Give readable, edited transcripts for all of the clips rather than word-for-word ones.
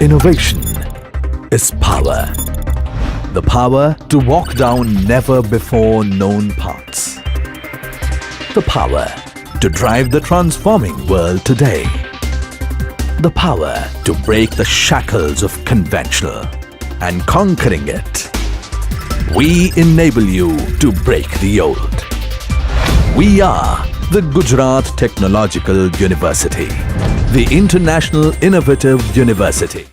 Innovation is power. The power to walk down never before known paths. The power to drive the transforming world today. The power to break the shackles of conventional and conquering it. We enable you to break the old. We are the Gujarat Technological University, the International Innovative University.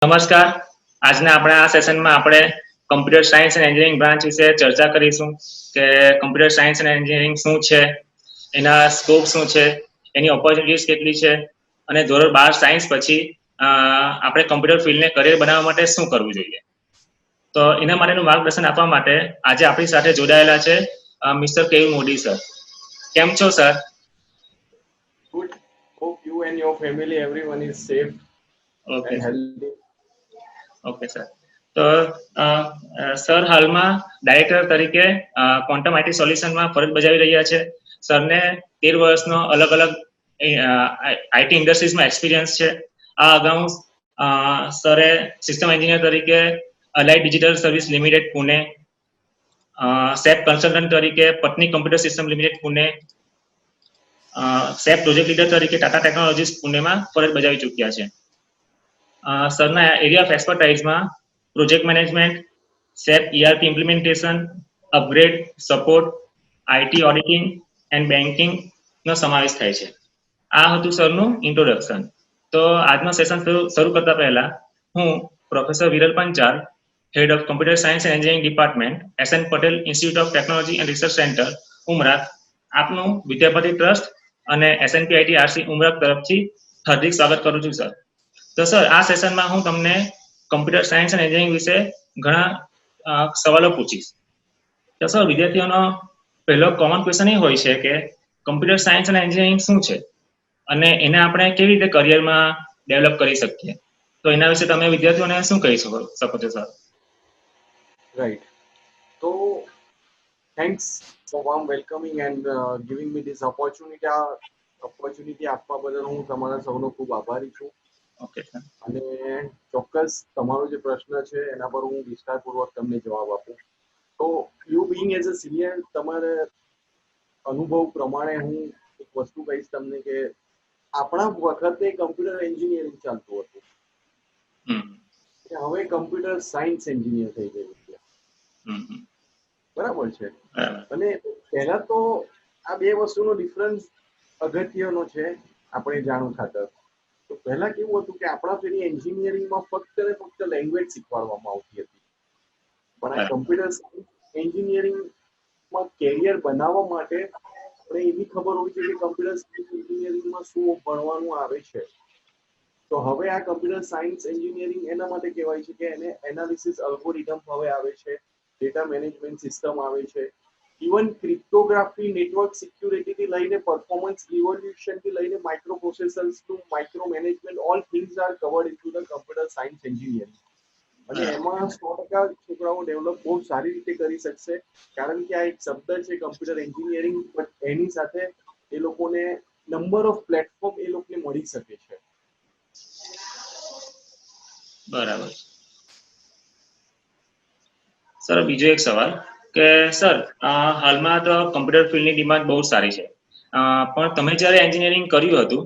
નમસ્કાર. આજના આપણા આ સેશનમાં આપણે computer science અને engineering branch વિશે ચર્ચા કરીશું કે કમ્પ્યુટર સાયન્સ અને એન્જિનિયરિંગ શું છે, એના સ્કોપ શું છે, એની ઓપોર્ચ્યુનિટીઝ કેટલી છે અને ધોરણ 12 સાયન્સ પછી આપણે કમ્પ્યુટર ફિલ્ડને કરિયર બનાવવા માટે શું કરવું જોઈએ. તો એના માટેનું માર્ગદર્શન આપવા માટે આજે આપણી સાથે જોડાયેલા છે મિસ્ટર કેવી મોદી સર. કેમ છો sir? Good. Hope you and your family, everyone is safe okay and healthy. Okay sir. તો સર હાલમાં ડાયરેક્ટર તરીકે ક્વોન્ટમ આઈટી સોલ્યુશનમાં ફરજ બજાવી રહ્યા છે. સરને 13 વર્ષનો અલગ અલગ આઈટી ઇન્ડસ્ટ્રીઝમાં એક્સપિરિયન્સ છે. આ અગાઉ સરે સિસ્ટમ એન્જિનિયર તરીકે allied digital service limited Pune, SAP consultant તરીકે Patni computer system limited Pune, SAP project leader તરીકે ટાટા ટેકનોલોજીસ પુણેમાં ફરજ બજાવી ચૂક્યા છે. સરના એરિયા ઓફ એક્સપર્ટાઇઝમાં project management, SAP ERP implementation, upgrade, support, IT auditing and બેન્કિંગનો સમાવેશ થાય છે. આ હતું સરનું ઇન્ટ્રોડક્શન. તો આજનો સેશન શરૂ કરતા પહેલા હું professor Viral Panchal, head of computer science and engineering department, SN Patel institute of technology and research centre, Umrakh, આપનું વિદ્યાપતિ ટ્રસ્ટ અને SNPIT RC ઉમરાક તરફથી હાર્દિક સ્વાગત કરું છું સર. તો સર, આ સેશનમાં હું તમને કમ્પ્યુટર સાયન્સ અને એન્જિનિયરિંગ વિશે ઘણા સવાલો પૂછીશ. તો સર, વિદ્યાર્થીઓનો પહેલો કોમન ક્વેશ્ચન એ હોય છે કે કમ્પ્યુટર સાયન્સ અને એન્જિનિયરિંગ શું છે અને એને આપણે કેવી રીતે કરિયરમાં ડેવલપ કરી શકીએ. તો એના વિશે તમે વિદ્યાર્થીઓને શું કહી શકો છો sir? Right. So, thanks for warm welcoming and giving me this opportunity. Opportunity આપવા બદલ હું તમારા સૌનો ખૂબ આભારી છું. Okay sir. અને ચોક્કસ તમારો જે પ્રશ્ન છે એના પર હું વિસ્તારપૂર્વક તમને જવાબ આપું. તો you Bing as a senior, તમારે અનુભવ પ્રમાણે હું એક વસ્તુ કહીશ તમને કે આપણા વખતે કમ્પ્યુટર એન્જિનિયરિંગ ચાલતું હતું, હવે કમ્પ્યુટર સાયન્સ એન્જિનિયર થઈ ગયું છે. બરાબર છે. અને પહેલા તો આ બે વસ્તુનો ડિફરન્સ અગત્યનો છે આપણે જાણવું ખાતર. તો પહેલા કેવું હતું કે આપણા ફેરી એન્જિનિયરિંગમાં ફક્ત ને ફક્ત લેંગ્વેજ શીખવાડવામાં આવતી હતી, પણ આ કમ્પ્યુટર સાયન્સ એન્જિનિયરિંગમાં કેરિયર બનાવવા માટે આપણે એવી ખબર હોવી જોઈએ કે કમ્પ્યુટર સાયન્સ એન્જિનિયરિંગમાં શું ભણવાનું આવે છે. તો હવે આ કમ્પ્યુટર સાયન્સ એન્જિનિયરિંગ એના માટે કહેવાય છે કે એને એનાલિસિસ અલ્ગોરિધમ હવે આવે છે, ડેટા મેનેજમેન્ટ સિસ્ટમ આવે છે, ઇવન ક્રિપ્ટોગ્રાફી, નેટવર્ક સિક્યુરિટીથી લઈને પરફોર્મન્સ ઇવોલ્યુશનથી લઈને micro processors to micro management, all things are covered in to the computer science engineering. અને એમાં 100% છોકરાઓ ડેવલપ બહુ સારી રીતે કરી શકશે, કારણ કે આ એક શબ્દ છે કમ્પ્યુટર એન્જિનિયરિંગ, બટ એની સાથે એ લોકોને નંબર ઓફ પ્લેટફોર્મ એ લોકોને મળી શકે છે. બરાબર. સર, બીજો એક સવાલ કે સર, હાલમાં તો કમ્પ્યુટર ફિલ્ડની ડિમાન્ડ બહુ સારી છે, પણ તમે જ્યારે એન્જિનિયરિંગ કર્યું હતું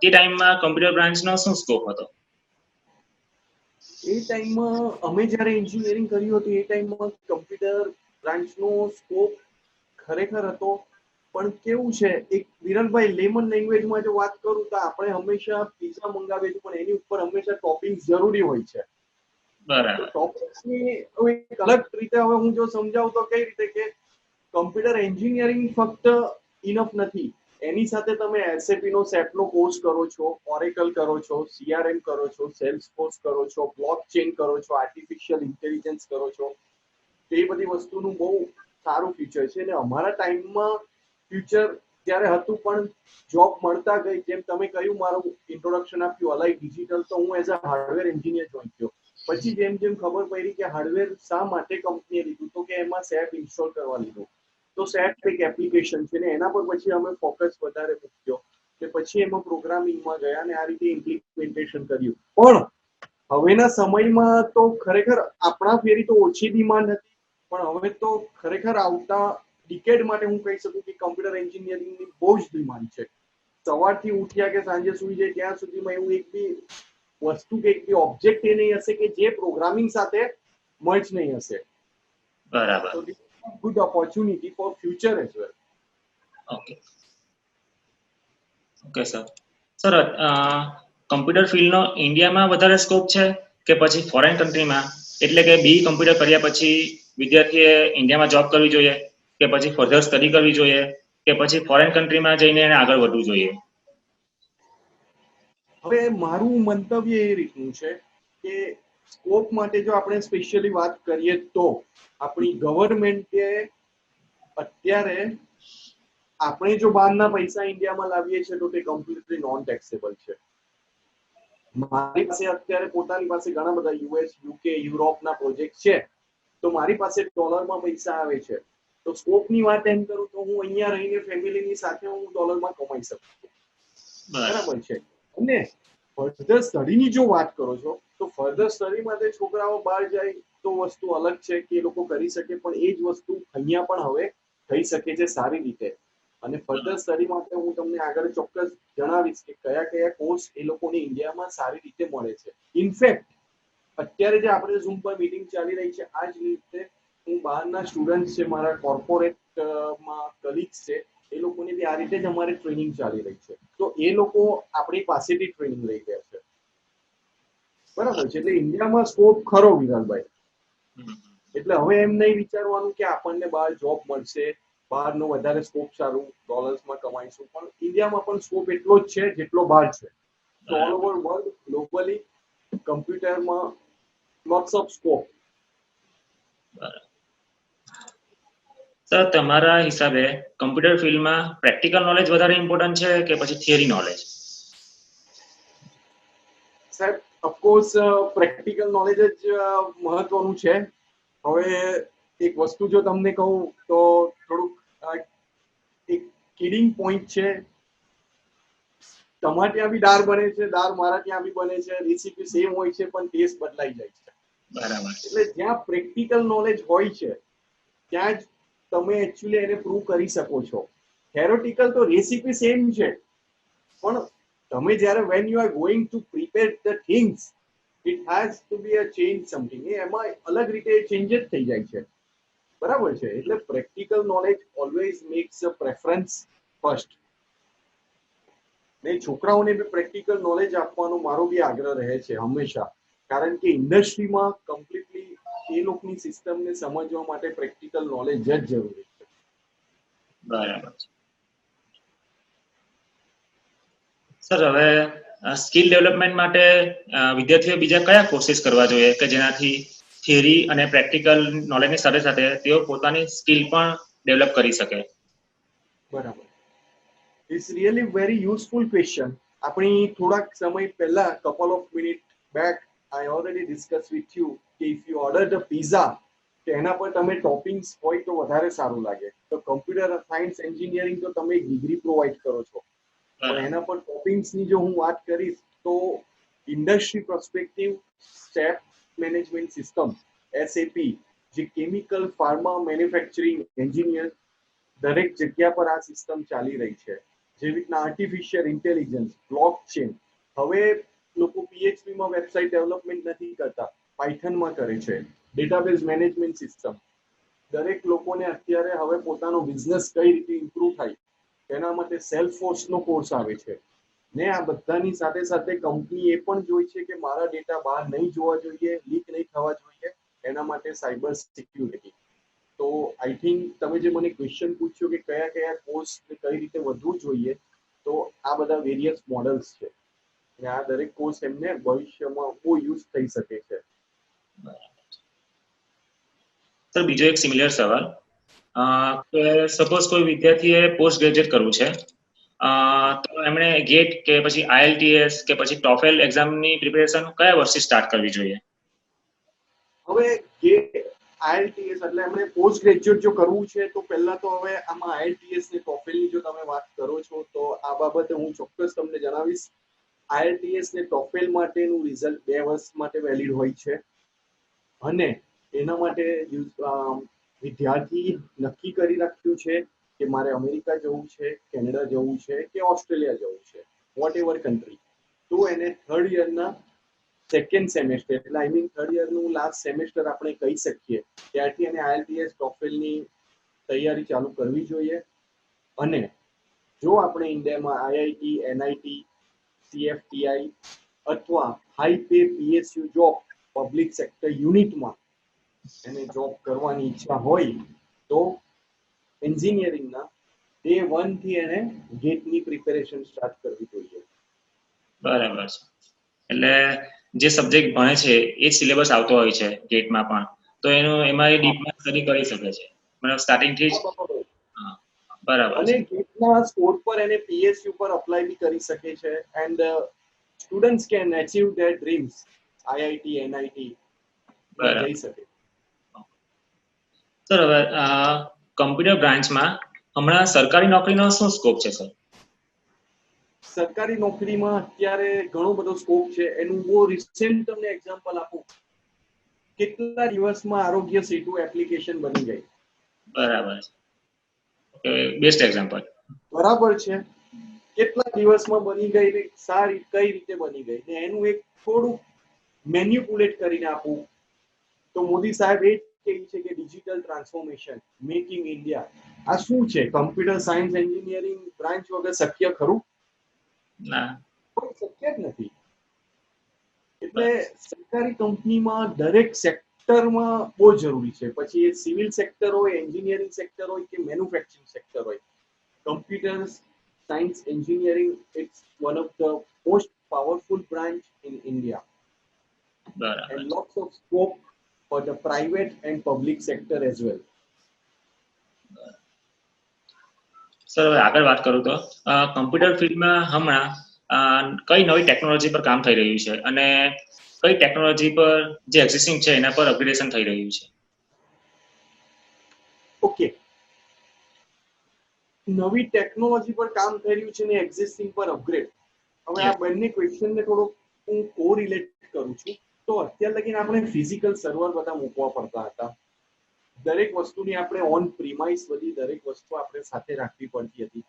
તે ટાઈમમાં કમ્પ્યુટર બ્રાન્ચનો શું સ્કોપ હતો? એ ટાઈમમાં અમે જ્યારે એન્જિનિયરિંગ કર્યું હતું એ ટાઈમમાં કમ્પ્યુટર બ્રાન્ચનો સ્કોપ ખરેખર હતો, પણ કેવું છે, એક વિરલભાઈ લેમન લેંગ્વેજમાં જો વાત કરું તો આપણે હંમેશા પિઝા મંગાવીએ છીએ, પણ એની ઉપર હંમેશા ટોપિંગ્સ જરૂરી હોય છે. બરાબર. ટોપિક્સની હવે એક અલગ રીતે હવે હું જો સમજાવું તો કઈ રીતે કે કમ્પ્યુટર એન્જિનિયરિંગ ફક્ત ઇનફ નથી, એની સાથે તમે SAP નો સેપનો કોર્સ કરો છો, ઓરેકલ કરો છો, CRM કરો છો, સેલ્સફોર્સ કરો છો, બ્લોકચેન કરો છો, આર્ટિફિશિયલ ઇન્ટેલિજન્સ કરો છો. એ બધી વસ્તુનું બહુ સારું ફ્યુચર છે. અને અમારા ટાઈમમાં ફ્યુચર ત્યારે હતું, પણ જોબ મળતા ગઈ. જેમ તમે કહ્યું, મારું ઇન્ટ્રોડક્શન આપ્યું અલાઇડ ડિજિટલ, તો હું as a hardware engineer join થયો. પછી જેમ જેમ ખબર પડી કે હાર્ડવેર શા માટે કંપનીએ લીધું, તો કે એમાં સેપ ઇન્સ્ટોલ કરવા લીધું. તો સેપ એક એપ્લિકેશન છે ને એના પર પછી અમે ફોકસ વધારે મૂક્યો કે પછી એમાં પ્રોગ્રામિંગમાં ગયા અને આ રીતે ઇમ્પ્લિમેન્ટેશન કર્યું. પણ હવેના સમયમાં તો ખરેખર આપણા ફેરી તો ઓછી ડિમાન્ડ હતી, પણ હવે તો ખરેખર આવતા ડિકેડ માટે હું કહી શકું કે કમ્પ્યુટર એન્જિનિયરિંગની બહુ જ ડિમાન્ડ છે. સવારથી ઉઠ્યા કે સાંજે સુઈ જાય ત્યાં સુધીમાં એવું એક બી વસ્તુ કે એક બી ઓબ્જેક્ટ એ નહીં હશે કે જે પ્રોગ્રામિંગ સાથે મર્જ નહીં હશે. બરાબર. So this is a good opportunity for future as well. Okay sir. Sir, computer ફિલ્ડનો ઇન્ડિયામાં વધારે સ્કોપ છે કે પછી ફોરેન કન્ટ્રીમાં, એટલે કે બી કમ્પ્યુટર કર્યા પછી વિદ્યાર્થીએ ઇન્ડિયામાં જોબ કરવી જોઈએ કે પછી ફર્ધર સ્ટડી કરવી જોઈએ કે પછી ફોરેન કન્ટ્રીમાં જઈને એને આગળ વધવું જોઈએ? હવે મારું મંતવ્ય એ રીતનું છે કે સ્કોપ માટે જો આપણે સ્પેશિયલી વાત કરીએ તો આપણી ગવર્મેન્ટે અત્યારે આપણે જો બહારના પૈસા ઇન્ડિયામાં લાવીએ છીએ તો તે કમ્પ્લીટલી નોન ટેક્સેબલ છે. મારી પાસે અત્યારે પોતાની પાસે ઘણા બધા યુએસ, યુકે, યુરોપના પ્રોજેક્ટ છે, તો મારી પાસે ડોલરમાં પૈસા આવે છે. તો સ્કોપની વાત એમ કરું તો હું અહીંયા રહીને ફેમિલીની સાથે હું ડોલરમાં કમાઈ શકું છું. બરાબર છે. અને ફર્ધર સ્ટડીની જો વાત કરો છો તો ફર્ધર સ્ટડી માટે છોકરાઓ બહાર જાય તો વસ્તુ અલગ છે કે એ લોકો કરી શકે, પણ એ જ વસ્તુ અહીંયા પણ હવે થઈ શકે છે સારી રીતે. અને ફર્ધર સ્ટડી માટે હું તમને આગળ ચોક્કસ જણાવીશ કે કયા કયા કોર્સ એ લોકોને ઇન્ડિયામાં સારી રીતે મળે છે. ઇનફેક્ટ અત્યારે જે આપણે ઝૂમ પર મીટિંગ ચાલી રહી છે આ જ રીતે હું બહારના સ્ટુડન્ટ છે, મારા કોર્પોરેટમાં કલીગ્સ છે, એ લોકોની બી આ રીતે જ અમારે ટ્રેનિંગ ચાલી રહી છે. તો એ લોકો આપણી પાસેથી ટ્રેનિંગ લઈ રહ્યા છે. બરાબર છે. એટલે ઇન્ડિયામાં સ્કોપ ખરો વિરાલભાઈ. એટલે હવે એમ નહીં વિચારવાનું કે આપણને બહાર જોબ મળશે, બહારનો વધારે સ્કોપ સારું ડોલર્સમાં કમાઈશું, પણ ઇન્ડિયામાં પણ સ્કોપ એટલો જ છે જેટલો બહાર છે. તો ઓલ ઓવર વર્લ્ડ ગ્લોબલી કમ્પ્યુટરમાં લોટ્સ ઓફ સ્કોપ. સર, તમારા હિસાબે કમ્પ્યુટર ફિલ્ડમાં પ્રેક્ટિકલ નોલેજ વધારે ઇમ્પોર્ટન્ટ છે કે પછી થિયરી નોલેજ? સાહેબ, ઓફકોર્સ પ્રેક્ટિકલ નોલેજ જ મહત્વનું છે. હવે એક વસ્તુ જો તમને કહું તો થોડુંક એક કિડિંગ પોઈન્ટ છે. તમારે ત્યાં બી દાળ બને છે, દાળ મારા ત્યાં બી બને છે, રેસીપી સેમ હોય છે, પણ ટેસ્ટ બદલાઈ જાય છે. બરાબર. એટલે જ્યાં પ્રેક્ટિકલ નોલેજ હોય છે ત્યાં જ તમે એકચ્યુઅલી એને પ્રૂવ કરી શકો છો. થેરોટિકલ તો રેસીપી સેમ છે, પણ તમે જ્યારે when you are going to prepare the things it has to be a change something. એમાં અલગ રીતે ચેન્જ જ થઈ જાય છે. બરાબર છે. એટલે પ્રેક્ટિકલ નોલેજ ઓલવેઝ મેક્સ અ પ્રેફરન્સ ફર્સ્ટ. ને છોકરાઓને બી પ્રેક્ટિકલ નોલેજ આપવાનો મારો બી આગ્રહ રહે છે હંમેશા, કારણ કે ઇન્ડસ્ટ્રીમાં કમ્પ્લીટલી એ લોકોની સિસ્ટમને સમજવા માટે પ્રેક્ટિકલ નોલેજ જ જરૂરી છે. બરાબર. સર, હવે સ્કિલ ડેવલપમેન્ટ માટે વિદ્યાર્થીઓ બીજા કયા કોર્સિસ કરવા જોઈએ કે જેનાથી થિયરી અને પ્રેક્ટિકલ નોલેજની સાથે સાથે તેઓ પોતાની સ્કિલ પણ ડેવલપ કરી શકે? બરાબર. It's really very useful question. આપણી થોડાક સમય પહેલા couple of minute back I already discuss with you કે if you order the pizza તો એના પર તમે ટોપિંગ્સ હોય તો વધારે સારું લાગે. તો કમ્પ્યુટર સાયન્સ એન્જિનિયરિંગ તો તમે એક ડિગ્રી પ્રોવાઈડ કરો છો, પણ એના પર ટોપિંગ્સની જો હું વાત કરીશ તો industry perspective step management system SAP, જે કેમિકલ, ફાર્મા, મેન્યુફેક્ચરિંગ, એન્જિનિયર દરેક જગ્યા પર આ સિસ્ટમ ચાલી રહી છે. જેવી રીતના આર્ટિફિશિયલ ઇન્ટેલિજન્સ, બ્લોકચેન. હવે લોકો પીએચપીમાં વેબસાઇટ ડેવલપમેન્ટ નથી કરતા, પાયથનમાં કરે છે. Database management system. દરેક લોકોને અત્યારે હવે પોતાનો બિઝનેસ કઈ રીતે ઇમ્પ્રૂવ થાય એના માટે સેલ્ફફોર્સનો કોર્સ આવે છે. ને આ બધાની સાથે સાથે કંપની એ પણ જોઈ છે કે મારા ડેટા બહાર નહીં જોવા જોઈએ, લીક નહીં થવા જોઈએ, એના માટે સાયબર સિક્યુરિટી. તો આઈ થિંક તમે જે મને ક્વેશ્ચન પૂછ્યો કે કયા કયા કોર્સ કઈ રીતે વધવું જોઈએ, તો આ બધા વેરિયસ મોડલ્સ છે અને આ દરેક કોર્સ એમને ભવિષ્યમાં બહુ યુઝ થઈ શકે છે. સર, બીજો એક સિમિલર સવાલ કે સપોઝ કોઈ વિદ્યાર્થીએ પોસ્ટ ગ્રેજ્યુએટ કરવું છે, તો એમણે ગેટ કે પછી આઈએલટીએસ કે પછી ટોફેલ એક્ઝામની પ્રિપેરેશન કયા વર્ષથી સ્ટાર્ટ કરવી જોઈએ? હવે આઈએલટીએસ એટલે એમણે પોસ્ટ ગ્રેજ્યુએટ જો કરવું છે તો પહેલા તો હવે આમાં આઈએલટીએસ ને ટોફેલની જો તમે વાત કરો છો તો આ બાબતે હું ચોક્કસ તમને જણાવીશ. આઈએલટીએસ ને ટોફેલ માટેનું રિઝલ્ટ 2 વર્ષ માટે વેલિડ હોય છે અને એના માટે વિદ્યાર્થી નક્કી કરી રાખ્યું છે કે મારે અમેરિકા જવું છે, કેનેડા જવું છે કે ઓસ્ટ્રેલિયા જવું છે, વોટ એવર કન્ટ્રી. તો એને થર્ડ યરના સેકન્ડ સેમેસ્ટર એટલે આઈ મીન થર્ડ યરનું લાસ્ટ સેમેસ્ટર આપણે કહી શકીએ ત્યારથી એને આઈએલટીએસ ટોફેલની તૈયારી ચાલુ કરવી જોઈએ. અને જો આપણે ઇન્ડિયામાં આઈઆઈટી, એનઆઈટી, સીએફટીઆઈ અથવા high pay PSU job public sector યુનિટમાં એને જોબ કરવાની ઈચ્છા હોય તો એન્જિનિયરિંગના ડે 1 થી એને ગેટની પ્રિપેરેશન સ્ટાર્ટ કરવી જોઈએ. બરાબર છે. એટલે જે સબ્જેક્ટ ભણે છે એ સિલેબસ આવતો હોય છે ગેટમાં પણ, તો એમાં એ ડીપમાં સ્ટડી કરી શકે છે, મતલબ સ્ટાર્ટિંગ થી જ. હા, બરાબર અને છે. ગેટના સ્કોર પર એને પીએસયુ પર અપ્લાય બી કરી શકે છે and students can achieve there dreams. IIT NIT માં બરાબર. જઈ શકે. સર હવે કમ્પ્યુટર બ્રાન્ચમાં હમણાં સરકારી નોકરીનો શું સ્કોપ છે સર? સરકારી નોકરીમાં અત્યારે ઘણો બધો સ્કોપ છે. એનું બહુ રિસેન્ટ તમને એક્ઝામ્પલ આપું, કેટલા દિવસમાં આરોગ્ય સેતુ એપ્લિકેશન બની ગઈ. બરાબર છે, બેસ્ટ એક્ઝામ્પલ. બરાબર છે, કેટલા દિવસમાં બની ગઈ ને સારી કઈ રીતે બની ગઈ ને એનું એક થોડું મેન્યુપ્યુલેટ કરીને આપું તો મોદી સાહેબ એ કહે છે કે ડિજિટલ ટ્રાન્સફોર્મેશન, મેકિંગ ઇન્ડિયા. આ શું છે? કમ્પ્યુટર સાયન્સ એન્જિનિયરિંગ બ્રાન્ચ વગર શક્ય ખરું? ના. કોઈ શક્ય જ નથી. એટલે સરકારી કંપનીમાં દરેક સેક્ટરમાં બહુ જરૂરી છે, પછી એ સિવિલ સેક્ટર હોય, એન્જિનિયરિંગ સેક્ટર હોય કે મેન્યુફેક્ચરિંગ સેક્ટર હોય. Computer science engineering, it's one of the most powerful branch in India બરાબર. and lots of scope for the private and public sector as well. Sir હવે આગળ વાત કરું તો કમ્પ્યુટર ફિલ્ડમાં હમણાં કઈ નવી ટેકનોલોજી પર કામ થઈ રહ્યું છે અને કઈ ટેકનોલોજી પર જે એક્ઝિસ્ટિંગ છે એના પર અપગ્રેડેશન થઈ રહ્યું છે? ઓકે, નવી ટેકનોલોજી પર કામ થઈ રહ્યું છે ને એક્ઝિસ્ટિંગ પર અપગ્રેડ. હવે આ બંને ક્વેશ્ચનને થોડો હું કોરિલેટ કરું છું. તો અત્યાર લગીને આપણે ફિઝિકલ સર્વર બધા મૂકવા પડતા હતા. દરેક વસ્તુની આપણે ઓન પ્રીમાઇસ બધી દરેક વસ્તુ આપણે સાથે રાખવી પડતી હતી.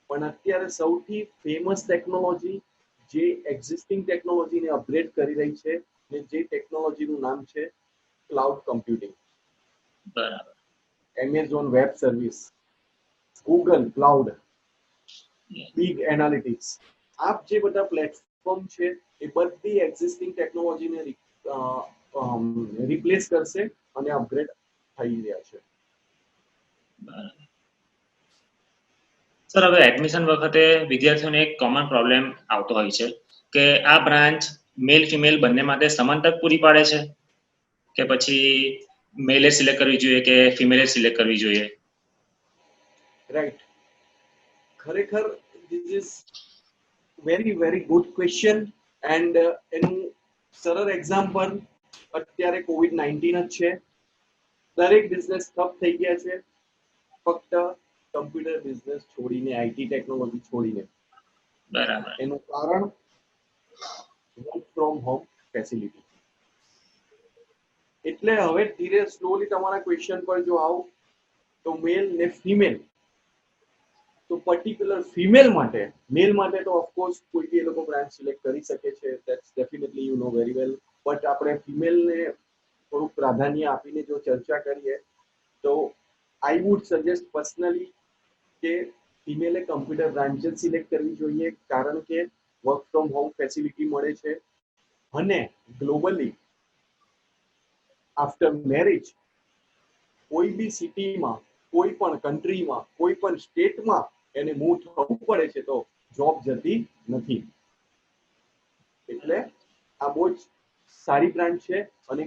પણ અત્યારે સૌથી ફેમસ ટેકનોલોજી જે એક્ઝિસ્ટિંગ ટેકનોલોજીને અપગ્રેડ કરી રહી છે ને જે ટેકનોલોજીનું નામ છે ક્લાઉડ કમ્પ્યુટિંગ. બરાબર. Amazon web service, Google cloud, big analytics, આ જે બધા પ્લેટફોર્મ છે એ બધી એક્ઝિસ્ટિંગ ટેકનોલોજીને રિપ્લેસ કરશે અને અપગ્રેડ થઈ રહ્યા છે. સર હવે એડમિશન વખતે વિદ્યાર્થીઓને એક કોમન પ્રોબ્લેમ આવતો હોય છે કે આ બ્રાન્ચ મેલ ફિમેલ બંને માટે સમાન તક પૂરી પાડે છે કે પછી મેલે સિલેક્ટ કરવી જોઈએ કે ફિમેલે સિલેક્ટ કરવી જોઈએ? રાઈટ, ખરેખર this is very good question and એનું સરળ એક્ઝામ્પલ અત્યારે COVID-19 જ છે. દરેક બિઝનેસ ઠપ થઈ ગયા છે ફક્ત કમ્પ્યુટર બિઝનેસ છોડીને, આઈટી ટેકનોલોજી છોડીને. બરાબર. એનું કારણ વર્ક ફ્રોમ હોમ ફેસિલિટી. એટલે હવે ધીરે સ્લોલી તમારા ક્વેશ્ચન પર જો આવું તો મેલ ને ફિમેલ, તો પર્ટિક્યુલર ફિમેલ માટે, મેલ માટે તો ઓફકોર્સ કોઈ બી એ લોકો બ્રાન્ચ સિલેક્ટ કરી શકે છે, that's definitely you know very well. But આપણે ફિમેલને થોડુંક પ્રાધાન્ય આપીને જો ચર્ચા કરીએ તો આઈ વુડ સજેસ્ટ પર્સનલી કે ફિમેલે કમ્પ્યુટર બ્રાન્ચ જ સિલેક્ટ કરવી જોઈએ, કારણ કે વર્ક ફ્રોમ હોમ ફેસિલિટી મળે છે અને ગ્લોબલી આફ્ટર મેરેજ કોઈ બી સિટીમાં, કોઈ પણ કન્ટ્રીમાં, કોઈ પણ સ્ટેટમાં એને મૂવ થવું પડે છે તો જોબ જતી નથી. એટલે આ બહુ જ સારી બ્રાન્ચ છે અને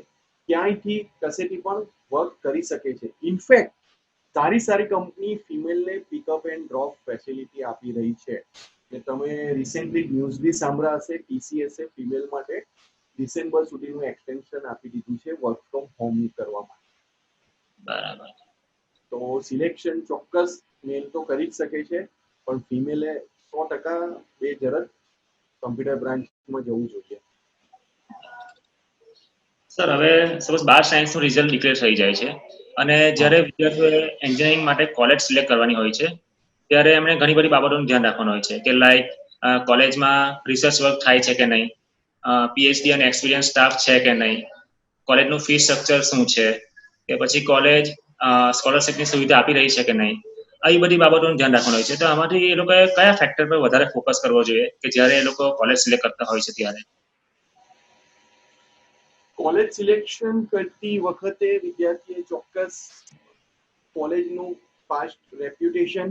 ક્યાંયથી કશેથી પણ વર્ક કરી શકે છે. ઇનફેક્ટ સારી કંપની ફિમેલને પિકઅપ એન્ડ ડ્રોપ ફેસિલિટી આપી રહી છે. ને તમે રિસેન્ટલી ન્યૂઝ બી સાંભળ્યા હશે, ટીસીએસે ફિમેલ માટે ડિસેમ્બર સુધીનું એક્સટેન્શન આપી દીધું છે વર્ક ફ્રોમ હોમ કરવા માટે. બરાબર. તો સિલેક્શન ચોક્કસ મેલ તો કરી જ શકે છે, પણ ફિમેલે 100% બેજરત કમ્પ્યુટર બ્રાન્ચમાં જવું જોઈએ. સર હવે સપોઝ 12 સાયન્સનું રિઝલ્ટ ડિક્લેર થઈ જાય છે અને જ્યારે વિદ્યાર્થીઓએ એન્જિનિયરિંગ માટે કોલેજ સિલેક્ટ કરવાની હોય છે ત્યારે એમણે ઘણી બધી બાબતોનું ધ્યાન રાખવાનું હોય છે કે લાઈક કોલેજમાં રિસર્ચ વર્ક થાય છે કે નહીં, પીએચડી અને એક્સપિરિયન્સ સ્ટાફ છે કે નહીં, કોલેજનું ફી સ્ટ્રક્ચર શું છે, કે પછી કોલેજ સ્કોલરશિપની સુવિધા આપી રહી છે કે નહીં, આવી બધી બાબતોનું ધ્યાન રાખવાનું હોય છે. તો આમાંથી એ લોકોએ કયા ફેક્ટર પર વધારે ફોકસ કરવો જોઈએ કે જ્યારે એ લોકો કોલેજ સિલેક્ટ કરતા હોય છે ત્યારે? કોલેજ સિલેક્શન કરતી વખતે વિદ્યાર્થીએ ચોક્કસ કોલેજનું પાસ્ટ રેપ્યુટેશન,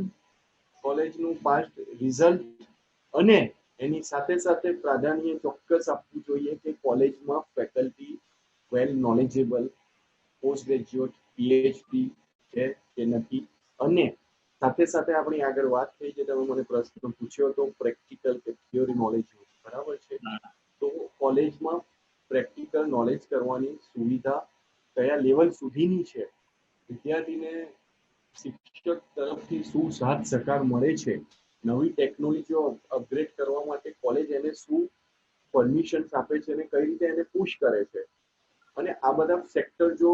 કોલેજનું પાસ્ટ રિઝલ્ટ અને એની સાથે સાથે પ્રાધાન્ય ચોક્કસ આપવું જોઈએ કે કોલેજમાં ફેકલ્ટી વેલ નોલેજેબલ, પોસ્ટ ગ્રેજ્યુએટ, પીએચડી છે કે નથી, અને સાથે સાથે આપણી આગળ વાત થઈ છે, તમે મને પ્રશ્ન પૂછ્યો તો પ્રેક્ટિકલ કે થિયોરી નોલેજ, બરાબર છે? તો કોલેજમાં પ્રેક્ટિકલ નોલેજ કરવાની સુવિધા કયા લેવલ સુધીની છે, વિદ્યાર્થીને શિક્ષક તરફથી શું સાથ સહકાર મળે છે, નવી ટેકનોલોજીઓ અપગ્રેડ કરવા માટે કોલેજ એને શું પરમિશન્સ આપે છે અને કઈ રીતે એને પુશ કરે છે, અને આ બધા સેક્ટર જો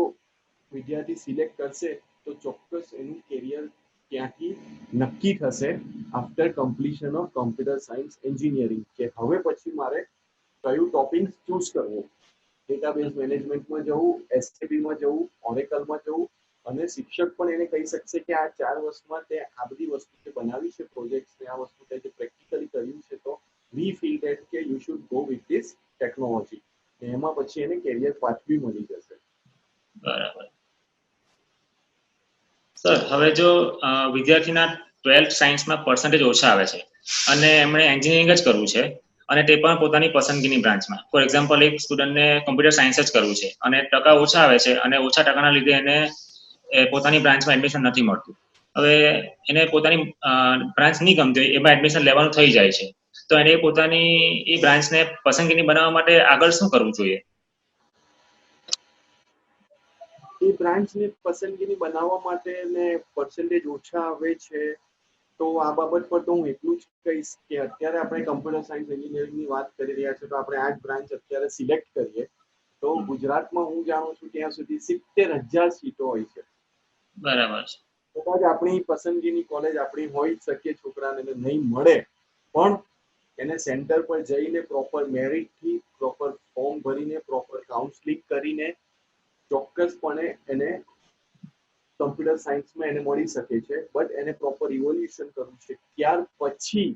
વિદ્યાર્થી સિલેક્ટ કરશે તો ચોક્કસ એનું કેરિયર ત્યાંથી નક્કી થશે after completion of computer science engineering, કે હવે પછી મારે કયું ટોપિક ચૂઝ કરવું, ડેટાબેઝ મેનેજમેન્ટમાં જવું, એસએપીમાં જવું, ઓરેકલમાં જવું, અને શિક્ષક પણ એને કહી શકશે કે આ 4 વર્ષમાં તે આ બધી વસ્તુ જે બનાવી છે પ્રોજેક્ટ્સ ને આ વસ્તુ તે જે પ્રેક્ટિકલી કર્યું છે, તો વી ફીલ ધેટ કે you should go with this technology, એમાં પછી એને કેરિયર પાથ બી મળી જશે. બરાબર. સર, હવે જો વિદ્યાર્થીના 12th સાયન્સમાં પર્સન્ટેજ ઓછા આવે છે અને એમણે એન્જિનિયરિંગ જ કરવું છે અને તે પણ પોતાની પસંદગીની બ્રાન્ચમાં, ફોર એક્ઝામ્પલ એક સ્ટુડન્ટને કોમ્પ્યુટર સાયન્સ જ કરવું છે અને ટકા ઓછા આવે છે અને ઓછા ટકાના લીધે એને પોતાની બ્રાન્ચમાં એડમિશન નથી મળતું. હવે એને પોતાની બ્રાન્ચ નહીં ગમતી હોય, એમાં એડમિશન લેવાનું થઈ જાય છે, તો એને પોતાની એ બ્રાન્ચને પસંદગીની બનાવવા માટે આગળ શું કરવું જોઈએ? એ બ્રાન્ચની પસંદગીની બનાવવા માટે ને પર્સન્ટેજ ઓછા આવે છે તો આ બાબત પર તો હું એટલું જ કહીશ કે અત્યારે આપણે કમ્પ્યુટર સાયન્સ એન્જિનિયરિંગની વાત કરી રહ્યા છીએ, તો આપણે આ જ બ્રાન્ચ અત્યારે સિલેક્ટ કરીએ તો ગુજરાતમાં હું જાણું છું ત્યાં સુધી 70,000 સીટો હોય છે. બરાબર છે. કદાચ આપણી પસંદગીની કોલેજ આપણી હોઈ શકે, છોકરાને નહીં મળે, પણ એને સેન્ટર પર જઈને પ્રોપર મેરિટથી, પ્રોપર ફોર્મ ભરીને, પ્રોપર કાઉન્સલિંગ કરીને ચોક્કસપણે એને કમ્પ્યુટર સાયન્સમાં એને મળી શકે છે, બટ એને પ્રોપર ઇવોલ્યુશન કરવું છે. ત્યાર પછી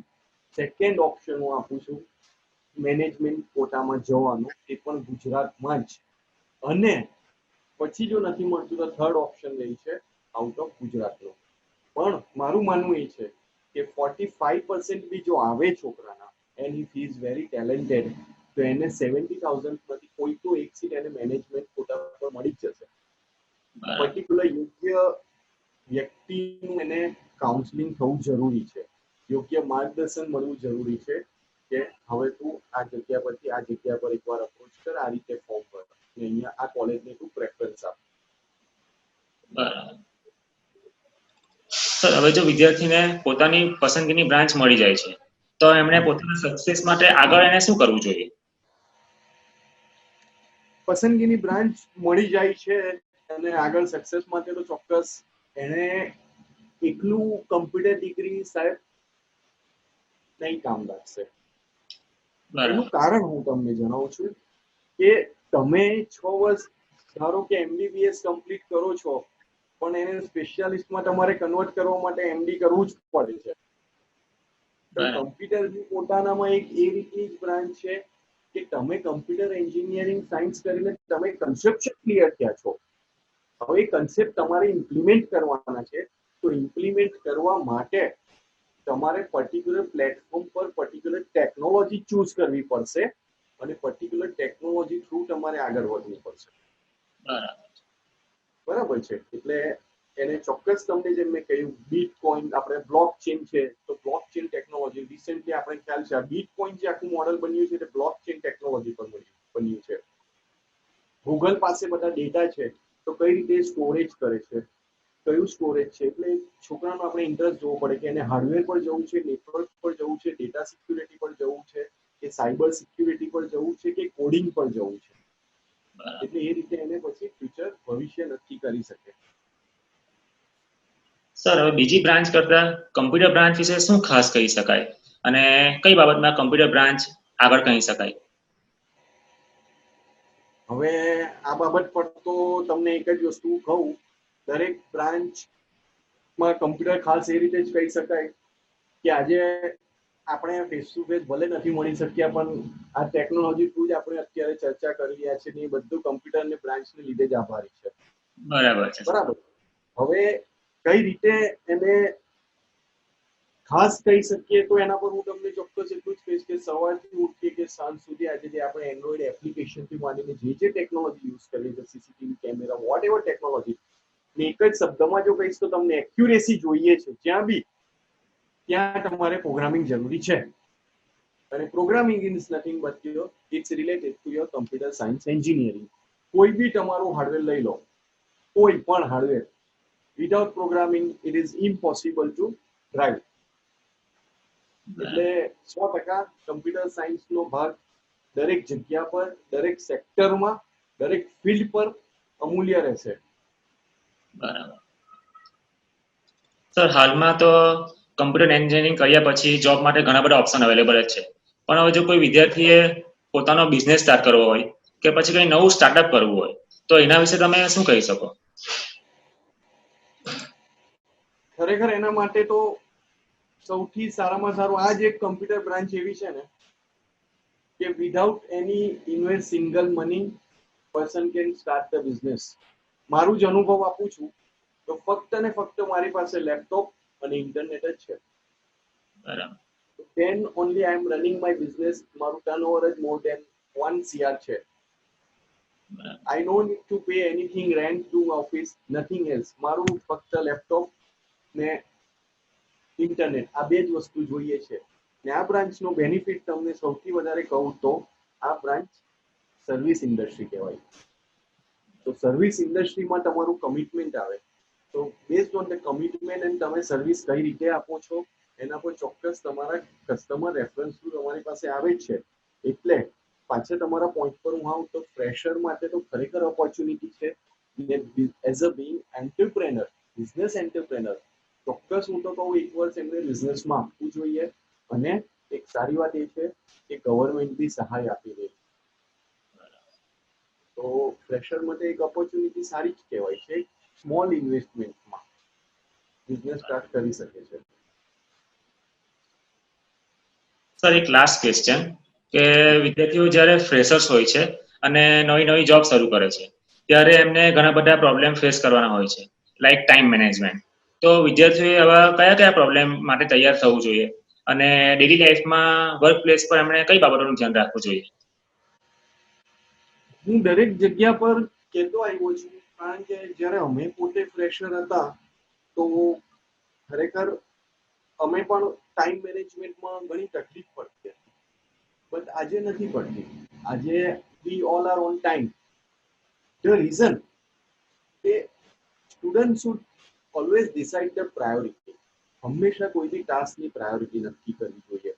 સેકન્ડ ઓપ્શન હું આપું છું મેનેજમેન્ટ કોટામાં જવાનું, એ પણ ગુજરાતમાં જ, અને પછી જો નથી મળતું તો થર્ડ ઓપ્શન રહી છે આઉટ ઓફ ગુજરાતનો. પણ મારું માનવું એ છે કે 45% બી જો આવે છોકરાના and he is very talented, તો એને 70,000 માંથી કોઈ તો એક સીટ એને મેનેજમેન્ટ કોટા પર મળી જ જશે. પર્ટિક્યુલર યોગ્ય વ્યક્તિનું એને કાઉન્સલિંગ થવું જરૂરી છે, યોગ્ય માર્ગદર્શન મળવું જરૂરી છે કે હવે તું આ જગ્યા પરથી આ જગ્યા પર એકવાર અપ્રોચ કર, આ રીતે ફોર્મ ભર, અને અહીંયા આ કોલેજને તું પ્રેફરન્સ આપ. બરાબર. સર, હવે જો વિદ્યાર્થીને પોતાની પસંદગીની બ્રાન્ચ મળી જાય છે તો એમણે પોતાના સક્સેસ માટે આગળ એને શું કરવું જોઈએ? પસંદગીની બ્રાન્ચ મળી જાય છે અને આગળ સક્સેસ માટે તો ચોક્કસ એને એકલું કમ્પ્યુટર ડિગ્રી સાહેબ નહીં કામ લાગશે. એનું કારણ હું તમને જણાવું છું કે તમે 6 વર્ષ ધારો કે એમબીબીએસ કમ્પ્લીટ કરો છો, પણ એને સ્પેશિયાલિસ્ટમાં તમારે કન્વર્ટ કરવા માટે એમડી કરવું જ પડે છે. કમ્પ્યુટર પોતાનામાં એક એ રીતની જ બ્રાન્ચ છે કે તમે કમ્પ્યુટર એન્જિનિયરિંગ સાયન્સ કરીને તમે કન્સેપ્ટ ક્લિયર થયા છો, હવે એ કન્સેપ્ટ તમારે ઇમ્પ્લિમેન્ટ કરવાના છે, તો ઇમ્પ્લિમેન્ટ કરવા માટે તમારે પર્ટિક્યુલર પ્લેટફોર્મ પર પર્ટિક્યુલર ટેકનોલોજી ચૂઝ કરવી પડશે અને પર્ટિક્યુલર ટેકનોલોજી થ્રુ તમારે આગળ વધવું પડશે. બરાબર છે? એટલે એને ચોક્કસ તમને જેમ મેં કહ્યું બીટકોઇન, આપણે બ્લોક ચેન છે તો બ્લોક ચેન ટેકનોલોજી રિસેન્ટલી આપણે ખ્યાલ છે આ બીટકોઇન જે આખું મોડેલ બન્યું છે તે બ્લોક ચેન ટેકનોલોજી પર બન્યું છે. ગૂગલ પાસે બધા ડેટા છે તો કઈ રીતે સ્ટોરેજ કરે છે, કયું સ્ટોરેજ છે, એટલે છોકરાનો આપણે ઇન્ટરેસ્ટ જોવો પડે કે એને હાર્ડવેર પર જવું છે, નેટવર્ક પર જવું છે, ડેટા સિક્યુરિટી પર જવું છે, કે સાયબર સિક્યુરિટી પર જવું છે, કે કોડિંગ પર જવું છે. એટલે એ રીતે એને પછી ફ્યુચર ભવિષ્ય નક્કી કરી શકે. સર, હવે બીજી બ્રાન્ચ કરતા કમ્પ્યુટર બ્રાન્ચ વિશે શું ખાસ કહી શકાય અને કઈ બાબતમાં કમ્પ્યુટર બ્રાન્ચ આગળ કહી શકાય? હવે આ બાબત પર તો તમને એક જ વસ્તુ કહું, દરેક બ્રાન્ચમાં કમ્પ્યુટર ખાસ એ રીતે જ કહી શકાય કે આજે આપણે ફેસ ટુ ફેસ ભલે નથી મળી શક્યા, પણ આ ટેકનોલોજી થ્રુ જ આપણે અત્યારે ચર્ચા કરી રહ્યા છીએ ને એ બધું કમ્પ્યુટરની બ્રાન્ચને લીધે જ આભારી છે. બરાબર છે. બરાબર. હવે કઈ રીતે એને ખાસ કહી શકીએ તો એના પર હું તમને ચોક્કસ એટલું જ કહીશ કે સવારથી ઉઠીએ કે સાંજ સુધી આજે જે આપણે એન્ડ્રોઈડ એપ્લિકેશનથી માંડીને જે ટેકનોલોજી યુઝ કરીએ છીએ, CCTV camera, what ever technology, ને એક જ શબ્દમાં જો કહીશ તો તમને એક્યુરેસી જોઈએ છે જ્યાં બી, ત્યાં તમારે પ્રોગ્રામિંગ જરૂરી છે. અને programming is nothing but your it's related to your computer science engineering. કોઈ બી તમારું હાર્ડવેર લઈ લો, કોઈ પણ hardware, without programming it is impossible to drive. એટલે 100% કમ્પ્યુટર સાયન્સનો ભાગ દરેક જગ્યા પર, દરેક સેક્ટરમાં, દરેક ફિલ્ડ પર અમૂલ્ય રહેશે. બરાબર. સર, હાલમાં તો કમ્પ્યુટર એન્જિનિયરિંગ કર્યા પછી જોબ માટે ઘણા બધા ઓપ્શન અવેલેબલ જ છે, પણ હવે જો કોઈ વિદ્યાર્થીએ પોતાનો બિઝનેસ સ્ટાર્ટ કરવો હોય કે પછી કંઈ નવું સ્ટાર્ટઅપ કરવું હોય તો એના વિશે તમે શું કહી શકો? ખરેખર એના માટે તો સૌથી સારામાં સારું આ જ એક કમ્પ્યુટર બ્રાન્ચ એવી છે ને કે without any invest single money person can start the business. મારું જ અનુભવ આપું છું તો ફક્ત ને ફક્ત મારી પાસે લેપટોપ અને ઇન્ટરનેટ જ છે. બરાબર. then only I am running my business. મારું ટર્નઓવર જ more than 1 CR છે. I don't need to pay anything, rent to office, nothing else. મારું ફક્ત લેપટોપ ને ઇન્ટરનેટ, આ બે જ વસ્તુ જોઈએ છે. ને આ બ્રાન્ચનો બેનિફિટ તમને સૌથી વધારે કહું તો આ બ્રાન્ચ સર્વિસ ઇન્ડસ્ટ્રી કહેવાય. તો સર્વિસ ઇન્ડસ્ટ્રીમાં તમારું કમિટમેન્ટ આવે તો based on the commitment and તમે સર્વિસ કઈ રીતે આપો છો એના પર ચોક્કસ તમારા કસ્ટમર રેફરન્સ તમારી પાસે આવે જ છે. એટલે પાછળ તમારા પોઈન્ટ પર હું આવું તો ફ્રેશર માટે તો ખરેખર ઓપોર્ચ્યુનિટી છે. As a Bing entrepreneur, business entrepreneur, ચોક્કસ હું તો કહું એક વર્ષ એમને બિઝનેસમાં આપવું જોઈએ. અને એક સારી વાત એ છે કે ગવર્મેન્ટ બી સહાય આપી રહી. તો ફ્રેશર માટે એક ઓપોર્ચ્યુનિટી સારી જ કહેવાય છે. સ્મોલ ઇન્વેસ્ટમેન્ટમાં બિઝનેસ સ્ટાર્ટ કરી શકે છે. સર, એક લાસ્ટ ક્વેશ્ચન કે વિદ્યાર્થીઓ જ્યારે ફ્રેશર્સ હોય છે અને નવી જોબ શરૂ કરે છે ત્યારે એમને ઘણા બધા પ્રોબ્લેમ ફેસ કરવાના હોય છે, લાઈક ટાઈમ મેનેજમેન્ટ. તો વિદ્યાર્થીઓએ આવા કયા પ્રોબ્લેમ માટે તૈયાર થવું જોઈએ અને ડેલી લાઈફમાં વર્ક પ્લેસ પર એમણે કઈ બાબતોનું ધ્યાન રાખવું જોઈએ? હું દરેક જગ્યા પર કહેતો આવ્યો છું કારણ કે જ્યારે અમે પોતે ફ્રેશર હતા તો ખરેખર અમે પણ ટાઈમ મેનેજમેન્ટમાં ઘણી તકલીફ પડતી હતી, બટ આજે નથી પડતી. આજે we all are on time. The reason કે student should always decide the priority. હંમેશા કોઈ બી ટાસ્કની પ્રાયોરિટી નક્કી કરવી જોઈએ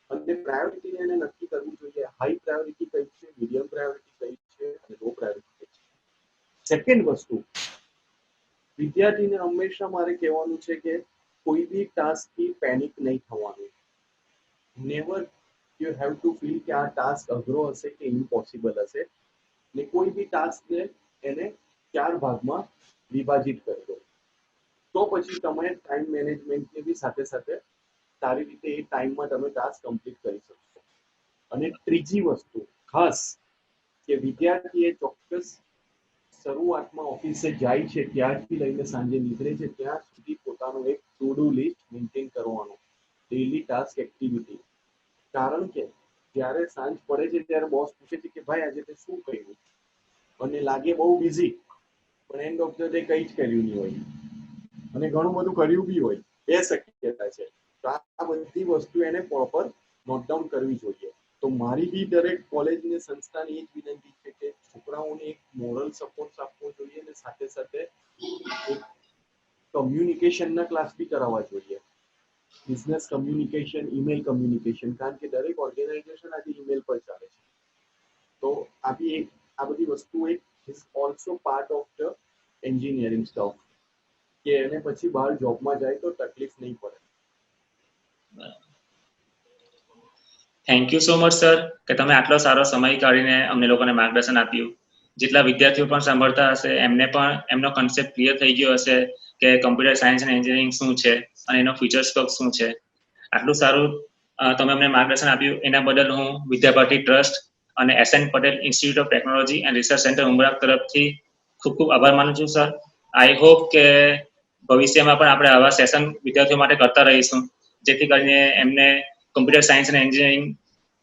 અને પ્રાયોરિટી એને નક્કી કરવું જોઈએ. હાઈ પ્રાયોરિટી કઈ છે, મીડિયમ પ્રાયોરિટી કઈ છે અને લો પ્રાયોરિટી કઈ છે. સેકન્ડ વસ્તુ, વિદ્યાર્થીને હંમેશા મારે કહેવાનું છે કે કોઈ બી ટાસ્કથી પેનિક નહીં થવાનું. Never you have to feel કે આ ટાસ્ક અઘરો હશે કે ઇમ્પોસિબલ હશે. ને કોઈ બી ટાસ્કને એને 4 ભાગમાં વિભાજિત કરી દો તો પછી તમે ટાઈમ મેનેજમેન્ટની બી સાથે સાથે સારી રીતે એ ટાઈમમાં તમે ટાસ્ક કમ્પ્લીટ કરી શકશો. અને ત્રીજી વસ્તુ ખાસ કે વિદ્યાર્થીએ ચોક્કસ શરૂઆતમાં ઓફિસે જાય છે ત્યારથી લઈને સાંજે નીકળે છે ત્યાં સુધી પોતાનું એક ટુ ડુ લિસ્ટ મેન્ટેન કરવાનું, ડેઈલી ટાસ્ક એક્ટિવિટી. કારણ કે જ્યારે સાંજ પડે છે ત્યારે બોસ પૂછે છે કે ભાઈ આજે તે શું કર્યું, અને લાગે બહુ બિઝી, પણ એન્ડ ઓફ ધ ડે કંઈ જ કર્યું નહીં હોય અને ઘણું બધું કર્યું બી હોય. એ શક્યતા છે. તો આ બધી વસ્તુ એને પ્રોપર નોટ ડાઉન કરવી જોઈએ. તો મારી બી દરેક કોલેજની સંસ્થાની એ જ વિનંતી છે કે છોકરાઓને એક મોરલ સપોર્ટ આપવો જોઈએ અને સાથે સાથે એક કમ્યુનિકેશનના ક્લાસ બી કરાવવા જોઈએ. બિઝનેસ કમ્યુનિકેશન, ઈમેલ કમ્યુનિકેશન, કારણ કે દરેક ઓર્ગેનાઇઝેશન આજે ઈમેલ પર ચાલે છે. તો આ બધી વસ્તુ એક is also part of the engineering stuff કે એને પછી બહાર જોબમાં જાય તો તકલીફ નહીં પડે. Thank you so much sir કે તમે આટલો સારો સમય કાઢીને અમને લોકોને માર્ગદર્શન આપ્યું. જેટલા વિદ્યાર્થીઓ પણ સાંભળતા હશે એમને પણ એમનો કન્સેપ્ટ ક્લિયર થઈ ગયો હશે કે કમ્પ્યુટર સાયન્સ અને એન્જિનિયરિંગ શું છે અને એનો ફ્યુચર સ્કોપ શું છે. આટલું સારું તમે અમને માર્ગદર્શન આપ્યું એના બદલ હું વિદ્યાભારતી ટ્રસ્ટ અને SN Patel institute of technology and research centre Umrao તરફથી ખૂબ ખૂબ આભાર માનું છું સર. આઈ હોપ કે ભવિષ્યમાં પણ આપણે આવા સેશન વિદ્યાર્થીઓ માટે કરતા રહીશું, જેથી કરીને એમને કમ્પ્યુટર સાયન્સ અને એન્જિનિયરિંગ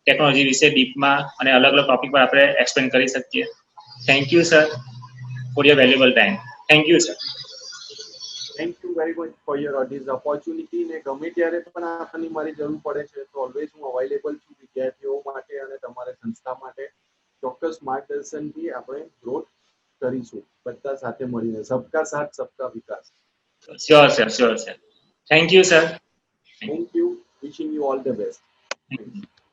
ટેકનોલોજી વિશે ડીપમાં અને અલગ અલગ ટોપિક પર આપણે એક્સપ્લેન કરી શકીએ. Thank you sir for your valuable time. Thank you sir. Thank you very much for your this opportunity. ને ગમે ત્યારે પણ આપની મારી જરૂર પડે છે તો ઓલવેઝ હું અવેલેબલ છું વિદ્યાર્થીઓ માટે અને તમારા સંસ્થા માટે. ચોક્કસ માર્ગદર્શનથી આપણે ગ્રોથ કરીશું બધા સાથે મળીને. સબકા સાથ સબકા વિકાસ. Sure sir, sure sir. Thank you sir. Thank you. Wishing you all the best. Thank you.